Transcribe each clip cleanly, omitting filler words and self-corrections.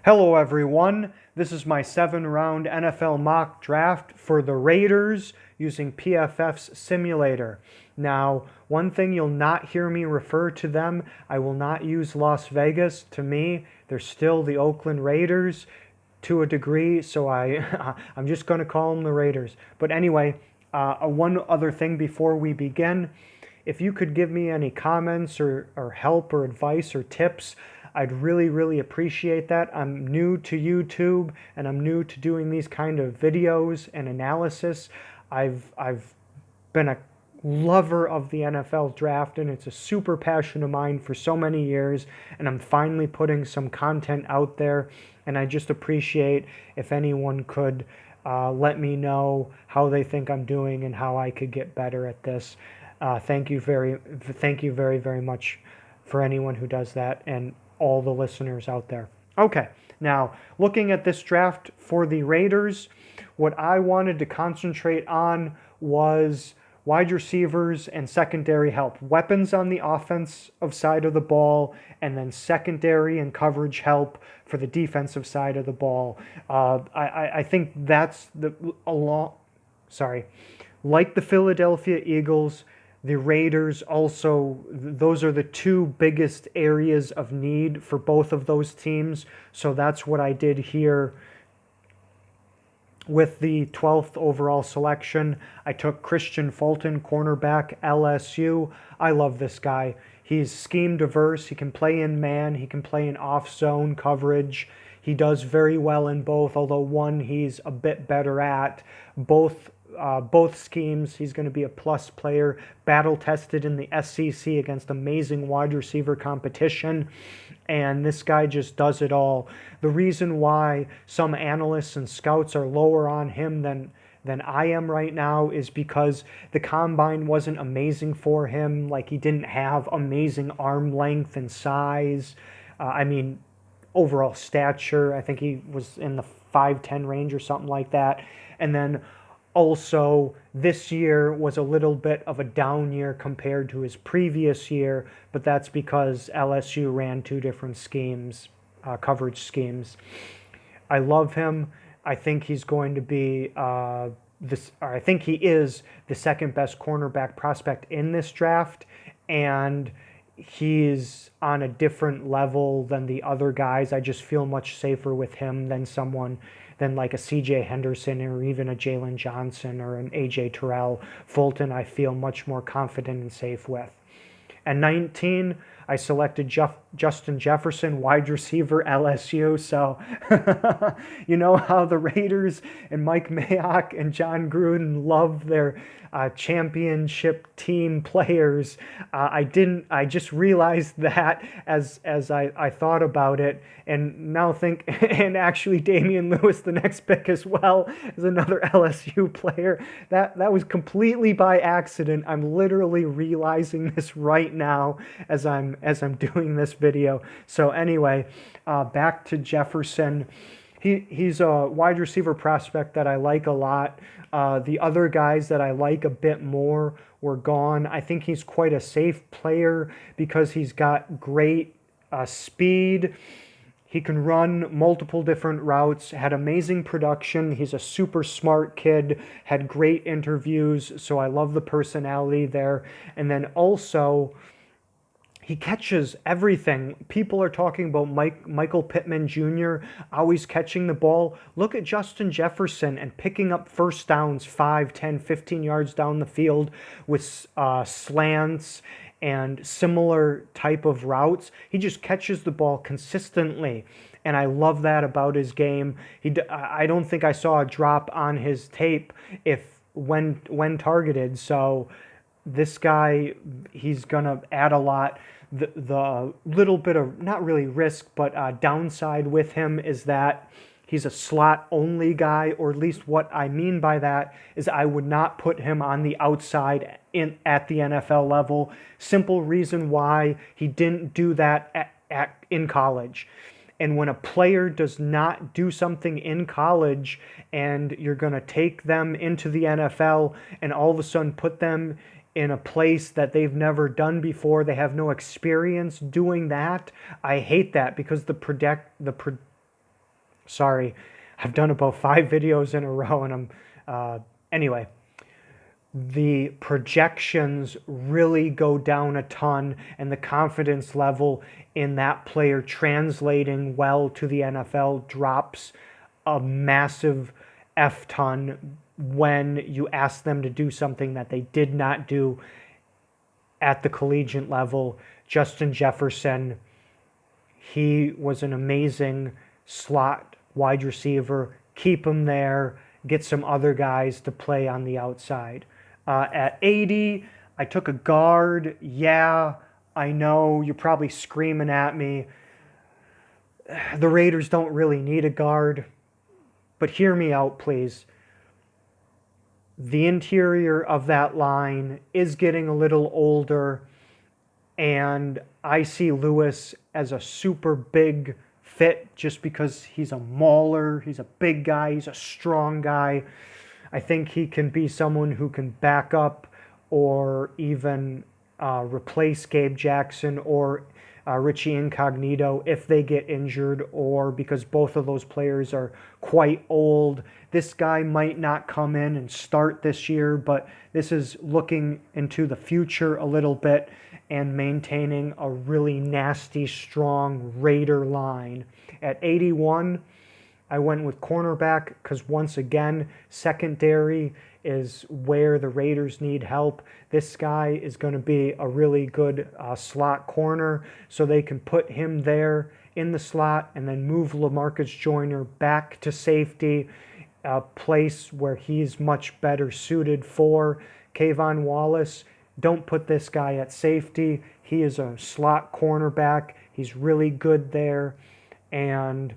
Hello everyone, this is my 7-round NFL mock draft for the Raiders using PFF's simulator. Now, one thing you'll not hear me refer to them, I will not use Las Vegas. To me, they're still the Oakland Raiders to a degree, so I'm just going to call them the Raiders. But anyway, one other thing before we begin, if you could give me any comments or help or advice or tips, I'd really appreciate that. I'm new to YouTube and I'm new to doing these kind of videos and analysis. I've been a lover of the NFL draft and it's a super passion of mine for so many years, and I'm finally putting some content out there, and I just appreciate if anyone could let me know how they think I'm doing and how I could get better at this. Thank you very much for anyone who does that and all the listeners out there. Okay, now looking at this draft for the Raiders, what I wanted to concentrate on was wide receivers and secondary help, weapons on the offensive side of the ball, and then secondary and coverage help for the defensive side of the ball. I think that's like the Philadelphia Eagles, the Raiders also, those are the two biggest areas of need for both of those teams. So that's what I did here with the 12th overall selection. I took Christian Fulton, cornerback, LSU. I love this guy. He's scheme diverse. He can play in man. He can play in off-zone coverage. He does very well in both, although one he's a bit better at. Both schemes, he's going to be a plus player, battle tested in the SEC against amazing wide receiver competition, and this guy just does it all. The reason why some analysts and scouts are lower on him than I am right now is because the combine wasn't amazing for him. Like, he didn't have amazing arm length and size. Overall stature, I think he was in the 5'10" range or something like that. And then also, this year was a little bit of a down year compared to his previous year, but that's because LSU ran two different schemes, coverage schemes. I love him. I think he's going to be I think he is the second best cornerback prospect in this draft, and he's on a different level than the other guys. I just feel much safer with him than like a CJ Henderson or even a Jalen Johnson or an AJ Terrell. Fulton, I feel much more confident and safe with. At 19, I selected Justin Jefferson, wide receiver, LSU. So you know how the Raiders and Mike Mayock and John Gruden love their championship team players. I just realized that as I thought about it, and now think, and actually Damian Lewis, the next pick as well, is another LSU player. That was completely by accident. I'm literally realizing this right now as I'm doing this video. So anyway, back to Jefferson. He's a wide receiver prospect that I like a lot. The other guys that I like a bit more were gone. I think he's quite a safe player because he's got great speed. He can run multiple different routes, had amazing production. He's a super smart kid, had great interviews, so I love the personality there. And then also, he catches everything. People are talking about Michael Pittman Jr. always catching the ball. Look at Justin Jefferson and picking up first downs 5, 10, 15 yards down the field with slants and similar type of routes. He just catches the ball consistently, and I love that about his game. I don't think I saw a drop on his tape when targeted. So this guy, he's gonna add a lot. The little bit of, not really risk, but downside with him is that he's a slot-only guy, or at least what I mean by that is I would not put him on the outside at the NFL level. Simple reason why: he didn't do that in college. And when a player does not do something in college and you're going to take them into the NFL and all of a sudden put them in a place that they've never done before, they have no experience doing that, I hate that, because Sorry, I've done about 5 videos in a row, and anyway. The projections really go down a ton, and the confidence level in that player translating well to the NFL drops a massive F ton when you ask them to do something that they did not do at the collegiate level. Justin Jefferson, he was an amazing slot wide receiver. Keep him there. Get some other guys to play on the outside. At 80, I took a guard. Yeah, I know you're probably screaming at me. The Raiders don't really need a guard. But hear me out, please. The interior of that line is getting a little older, and I see Lewis as a super big fit just because he's a mauler, he's a big guy, he's a strong guy. I think he can be someone who can back up or even replace Gabe Jackson or Richie Incognito if they get injured, or because both of those players are quite old. This guy might not come in and start this year, but this is looking into the future a little bit and maintaining a really nasty, strong Raider line. At 81, I went with cornerback because, once again, secondary is where the Raiders need help. This guy is going to be a really good slot corner, so they can put him there in the slot and then move LaMarcus Joyner back to safety, a place where he's much better suited for. Kayvon Wallace, don't put this guy at safety. He is a slot cornerback. He's really good there, and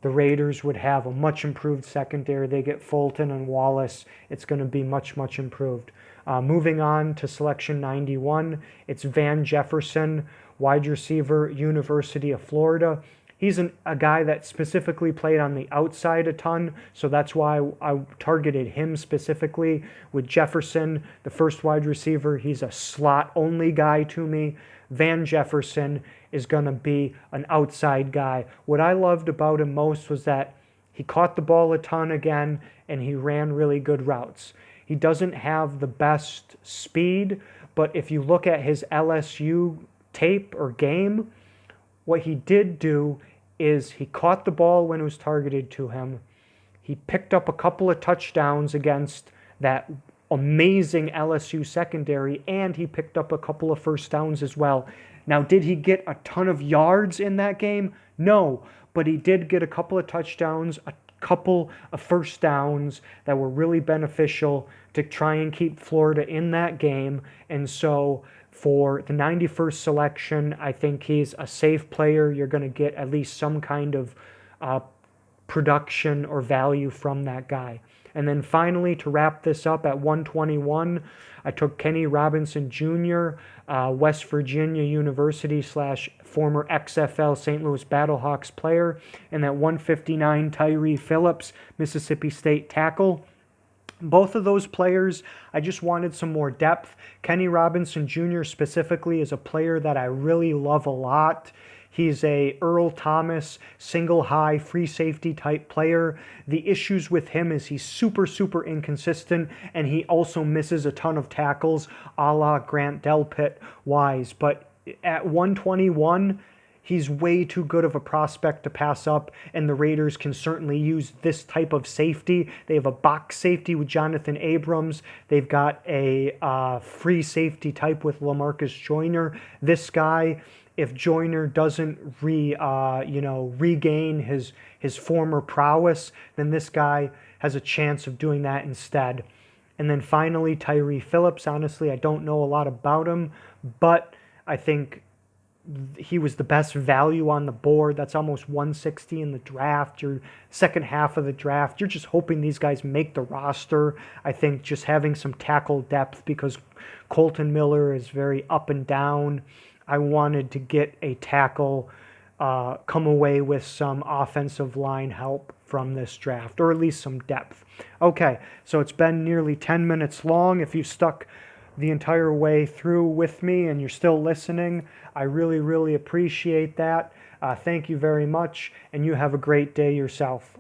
the Raiders would have a much improved secondary. They get Fulton and Wallace. It's going to be much, much improved. Moving on to selection 91, it's Van Jefferson, wide receiver, University of Florida. He's a guy that specifically played on the outside a ton, so that's why I targeted him specifically. With Jefferson, the first wide receiver, he's a slot-only guy to me. Van Jefferson is going to be an outside guy. What I loved about him most was that he caught the ball a ton again, and he ran really good routes. He doesn't have the best speed, but if you look at his LSU tape or game, what he did do is he caught the ball when it was targeted to him. He picked up a couple of touchdowns against that amazing LSU secondary, and he picked up a couple of first downs as well. Now, did he get a ton of yards in that game? No, but he did get a couple of touchdowns, a couple of first downs that were really beneficial to try and keep Florida in that game. And so for the 91st selection, I think he's a safe player. You're going to get at least some kind of production or value from that guy. And then finally, to wrap this up at 121, I took Kenny Robinson Jr., West Virginia University / former XFL St. Louis Battlehawks player, and at 159, Tyree Phillips, Mississippi State tackle. Both of those players, I just wanted some more depth. Kenny Robinson Jr. specifically is a player that I really love a lot. He's a Earl Thomas, single high, free safety type player. The issues with him is he's super, super inconsistent, and he also misses a ton of tackles, a la Grant Delpit wise. But at 121, he's way too good of a prospect to pass up, and the Raiders can certainly use this type of safety. They have a box safety with Jonathan Abrams. They've got a free safety type with LaMarcus Joyner. This guy, if Joyner doesn't regain his former prowess, then this guy has a chance of doing that instead. And then finally, Tyree Phillips. Honestly, I don't know a lot about him, but I think he was the best value on the board. That's almost 160 in the draft. Your second half of the draft, you're just hoping these guys make the roster. I think just having some tackle depth, because Colton Miller is very up and down. I wanted to get a tackle, come away with some offensive line help from this draft, or at least some depth. Okay, so it's been nearly 10 minutes long. If you stuck the entire way through with me and you're still listening, I really, really appreciate that. Thank you very much, and you have a great day yourself.